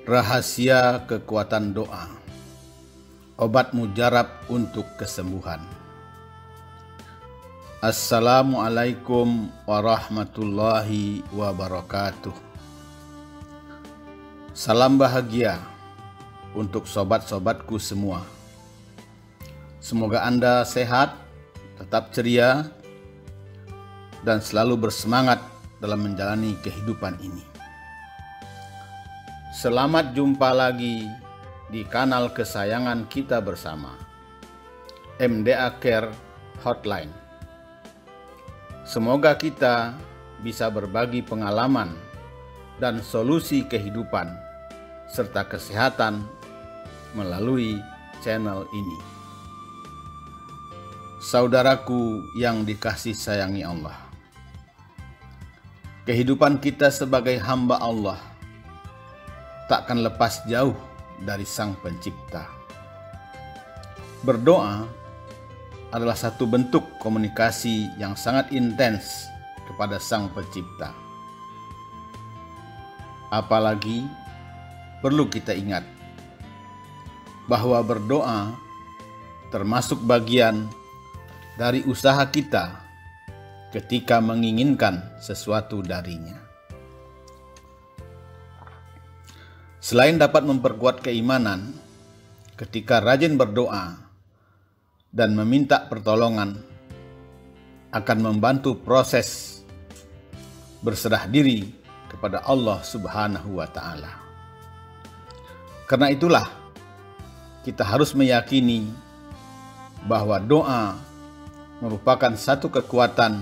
Rahasia kekuatan doa, obat mujarab untuk kesembuhan. Assalamualaikum warahmatullahi wabarakatuh. Salam bahagia untuk sobat-sobatku semua. Semoga Anda sehat, tetap ceria, dan selalu bersemangat dalam menjalani kehidupan ini. Selamat jumpa lagi di kanal kesayangan kita bersama, MDA Care Hotline. Semoga kita bisa berbagi pengalaman dan solusi kehidupan serta kesehatan melalui channel ini. Saudaraku yang dikasih sayangi Allah, kehidupan kita sebagai hamba Allah takkan lepas jauh dari Sang Pencipta. Berdoa adalah satu bentuk komunikasi yang sangat intens kepada Sang Pencipta. Apalagi perlu kita ingat bahwa berdoa termasuk bagian dari usaha kita ketika menginginkan sesuatu darinya. Selain dapat memperkuat keimanan, ketika rajin berdoa dan meminta pertolongan, akan membantu proses berserah diri kepada Allah Subhanahu wa Ta'ala. Karena itulah, kita harus meyakini bahwa doa merupakan satu kekuatan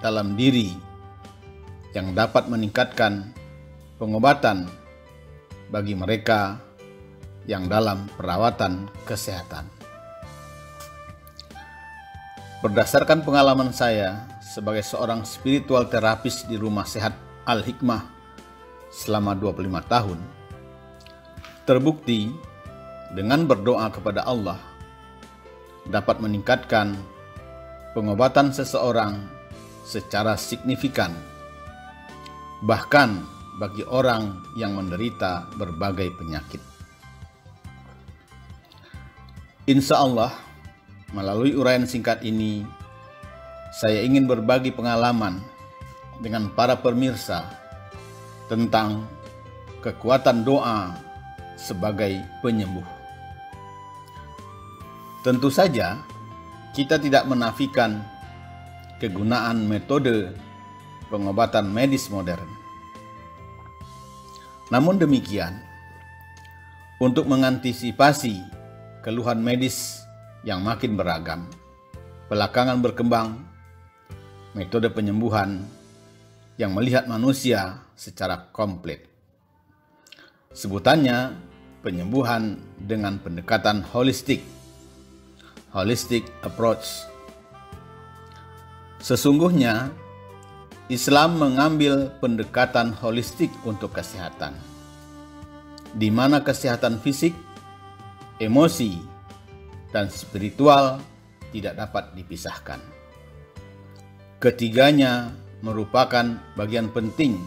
dalam diri yang dapat meningkatkan pengobatan bagi mereka yang dalam perawatan kesehatan. Berdasarkan pengalaman saya sebagai seorang spiritual terapis di Rumah Sehat Al-Hikmah selama 25 tahun, terbukti dengan berdoa kepada Allah dapat meningkatkan pengobatan seseorang secara signifikan, bahkan bagi orang yang menderita berbagai penyakit. Insya Allah, melalui uraian singkat ini, saya ingin berbagi pengalaman dengan para pemirsa tentang kekuatan doa sebagai penyembuh. Tentu saja, kita tidak menafikan kegunaan metode pengobatan medis modern. Namun demikian, untuk mengantisipasi keluhan medis yang makin beragam, belakangan berkembang metode penyembuhan yang melihat manusia secara komplit. Sebutannya penyembuhan dengan pendekatan holistik approach. Sesungguhnya, Islam mengambil pendekatan holistik untuk kesehatan, di mana kesehatan fisik, emosi, dan spiritual tidak dapat dipisahkan. Ketiganya merupakan bagian penting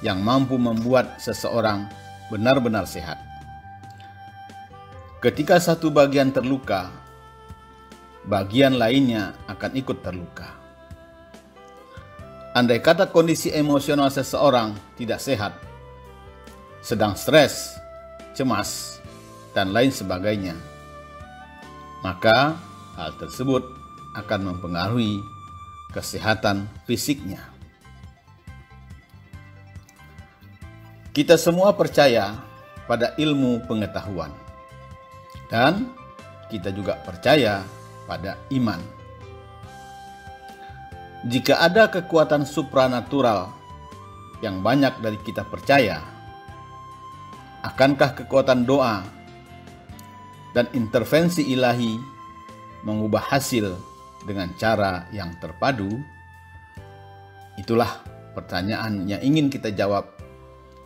yang mampu membuat seseorang benar-benar sehat. Ketika satu bagian terluka, bagian lainnya akan ikut terluka. Andai kata kondisi emosional seseorang tidak sehat, sedang stres, cemas, dan lain sebagainya, maka hal tersebut akan mempengaruhi kesehatan fisiknya. Kita semua percaya pada ilmu pengetahuan, dan kita juga percaya pada iman. Jika ada kekuatan supranatural yang banyak dari kita percaya, akankah kekuatan doa dan intervensi ilahi mengubah hasil dengan cara yang terpadu? Itulah pertanyaan yang ingin kita jawab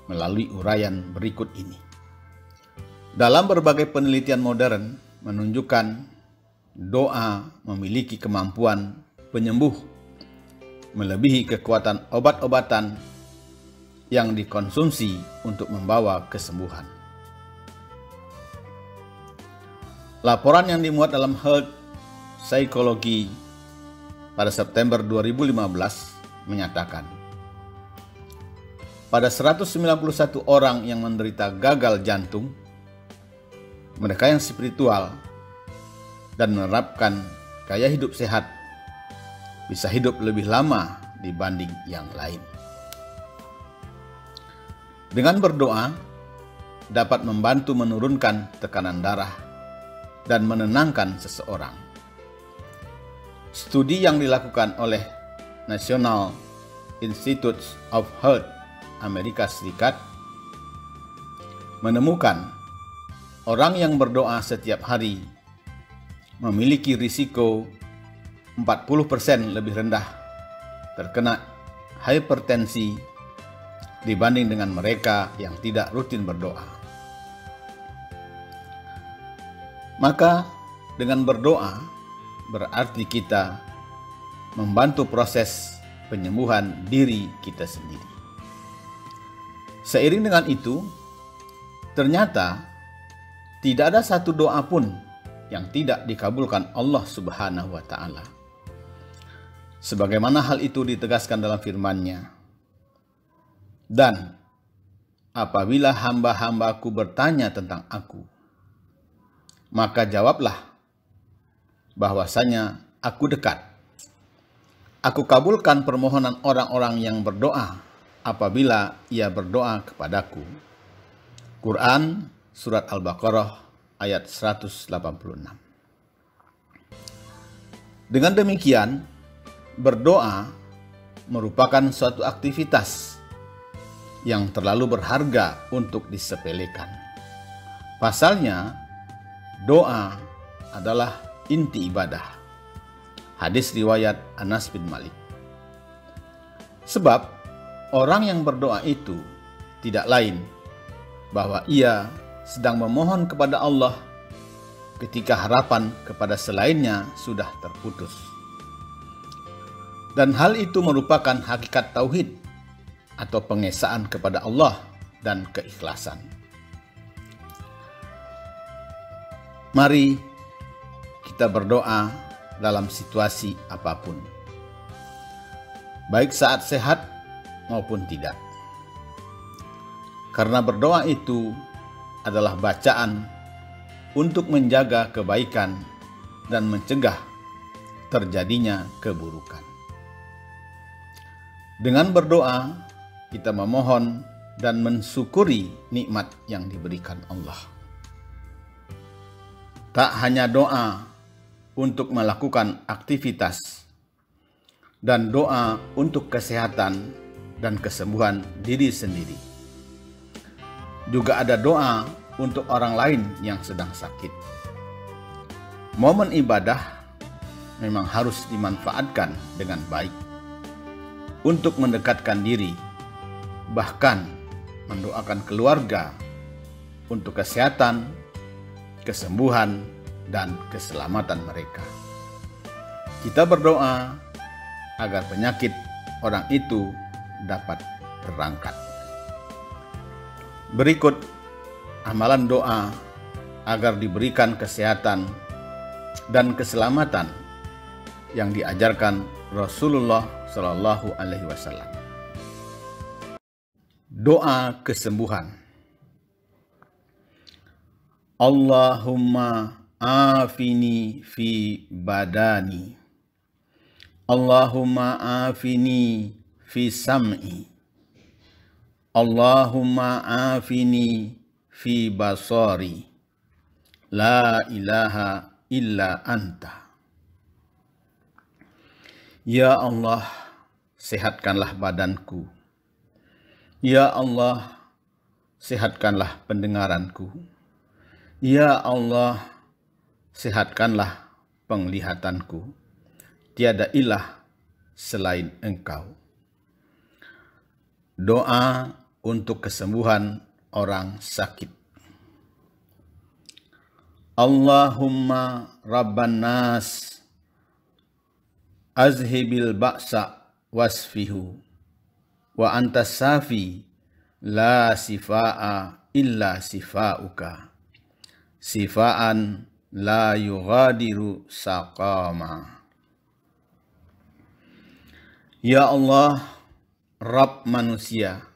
melalui uraian berikut ini. Dalam berbagai penelitian modern menunjukkan doa memiliki kemampuan penyembuh melebihi kekuatan obat-obatan yang dikonsumsi untuk membawa kesembuhan. Laporan yang dimuat dalam Health Psychology pada September 2015 menyatakan, pada 191 orang yang menderita gagal jantung, mereka yang spiritual dan menerapkan gaya hidup sehat bisa hidup lebih lama dibanding yang lain. Dengan berdoa dapat membantu menurunkan tekanan darah dan menenangkan seseorang. Studi yang dilakukan oleh National Institute of Health Amerika Serikat menemukan orang yang berdoa setiap hari memiliki risiko 40% lebih rendah terkena hipertensi dibanding dengan mereka yang tidak rutin berdoa. Maka dengan berdoa berarti kita membantu proses penyembuhan diri kita sendiri. Seiring dengan itu, ternyata tidak ada satu doa pun yang tidak dikabulkan Allah Subhanahu wa Ta'ala. Sebagaimana hal itu ditegaskan dalam firman-Nya. Dan apabila hamba-hambaku bertanya tentang aku, maka jawablah bahwasanya aku dekat. Aku kabulkan permohonan orang-orang yang berdoa apabila ia berdoa kepadaku. Quran Surat Al-Baqarah ayat 186. Dengan demikian, berdoa merupakan suatu aktivitas yang terlalu berharga untuk disepelekan. Pasalnya, doa adalah inti ibadah. Hadis riwayat Anas bin Malik. Sebab orang yang berdoa itu tidak lain bahwa ia sedang memohon kepada Allah ketika harapan kepada selainnya sudah terputus. Dan hal itu merupakan hakikat tauhid atau pengesaan kepada Allah dan keikhlasan. Mari kita berdoa dalam situasi apapun, baik saat sehat maupun tidak. Karena berdoa itu adalah bacaan untuk menjaga kebaikan dan mencegah terjadinya keburukan. Dengan berdoa, kita memohon dan mensyukuri nikmat yang diberikan Allah. Tak hanya doa untuk melakukan aktivitas dan doa untuk kesehatan dan kesembuhan diri sendiri. Juga ada doa untuk orang lain yang sedang sakit. Momen ibadah memang harus dimanfaatkan dengan baik untuk mendekatkan diri, bahkan mendoakan keluarga untuk kesehatan, kesembuhan, dan keselamatan mereka. Kita berdoa agar penyakit orang itu dapat terangkat. Berikut amalan doa agar diberikan kesehatan dan keselamatan yang diajarkan Rasulullah Shallallahu Alaihi Wasallam. Doa kesembuhan. Allahumma afini fi badani. Allahumma afini fi sam'i. Allahumma afini fi basari. La ilaha illa anta. Ya Allah, sehatkanlah badanku. Ya Allah, sehatkanlah pendengaranku. Ya Allah, sehatkanlah penglihatanku. Tiada ilah selain Engkau. Doa untuk kesembuhan orang sakit. Allahumma Rabban nas, azhibil ba'sa wasfihu, wa antas safi la sifaa illa sifauka, sifaan la yughadiru saqama. Ya Allah, Rabb manusia,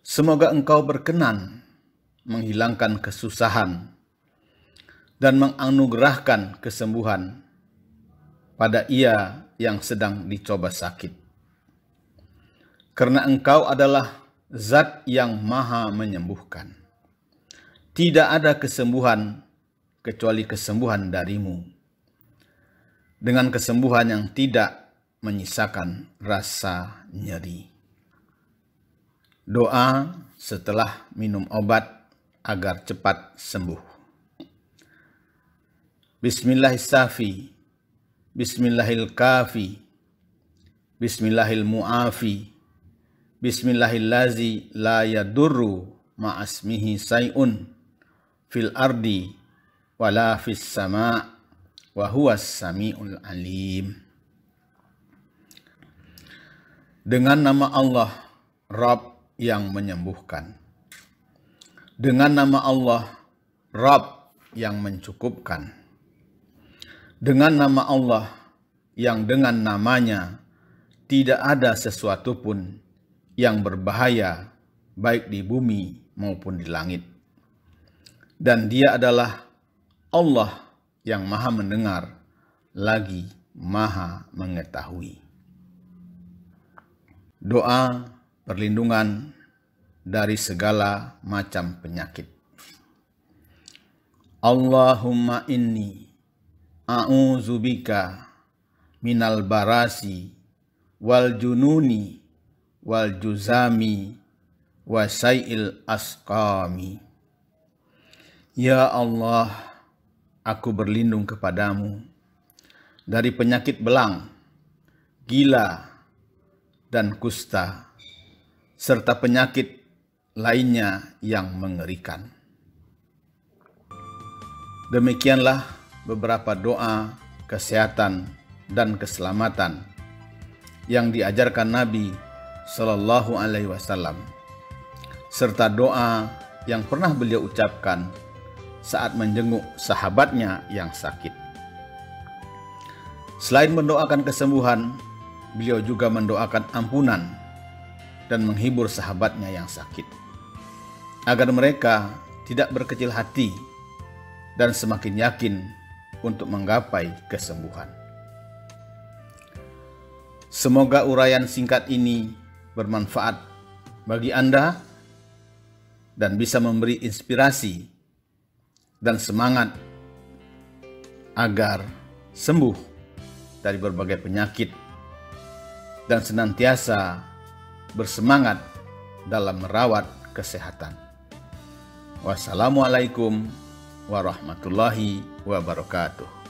semoga Engkau berkenan menghilangkan kesusahan dan menganugerahkan kesembuhan pada ia yang sedang dicoba sakit. Karena Engkau adalah Zat yang maha menyembuhkan. Tidak ada kesembuhan kecuali kesembuhan darimu. Dengan kesembuhan yang tidak menyisakan rasa nyeri. Doa setelah minum obat agar cepat sembuh. Bismillahis-safi, Bismillahil-kafi, Bismillahil-mu'afi, Bismillahillazi la yadurru ma'asmihi say'un fil ardi wala fis sama' wa huwas sami'ul alim. Dengan nama Allah, Rabb yang menyembuhkan. Dengan nama Allah, Rabb yang mencukupkan. Dengan nama Allah, yang dengan namanya tidak ada sesuatu pun yang berbahaya baik di bumi maupun di langit. Dan Dia adalah Allah yang maha mendengar lagi maha mengetahui. Doa perlindungan dari segala macam penyakit. Allahumma inni a'udzubika minal barasi wal jununi wal juzami wa sayil asqami. Ya Allah, aku berlindung kepadamu dari penyakit belang, gila, dan kusta, serta penyakit lainnya yang mengerikan. Demikianlah beberapa doa kesehatan dan keselamatan yang diajarkan Nabi Shallallahu Alaihi Wasallam, serta doa yang pernah beliau ucapkan saat menjenguk sahabatnya yang sakit. Selain mendoakan kesembuhan, beliau juga mendoakan ampunan dan menghibur sahabatnya yang sakit, agar mereka tidak berkecil hati dan semakin yakin untuk menggapai kesembuhan. Semoga uraian singkat ini bermanfaat bagi Anda dan bisa memberi inspirasi dan semangat agar sembuh dari berbagai penyakit dan senantiasa bersemangat dalam merawat kesehatan. Wassalamualaikum warahmatullahi wabarakatuh.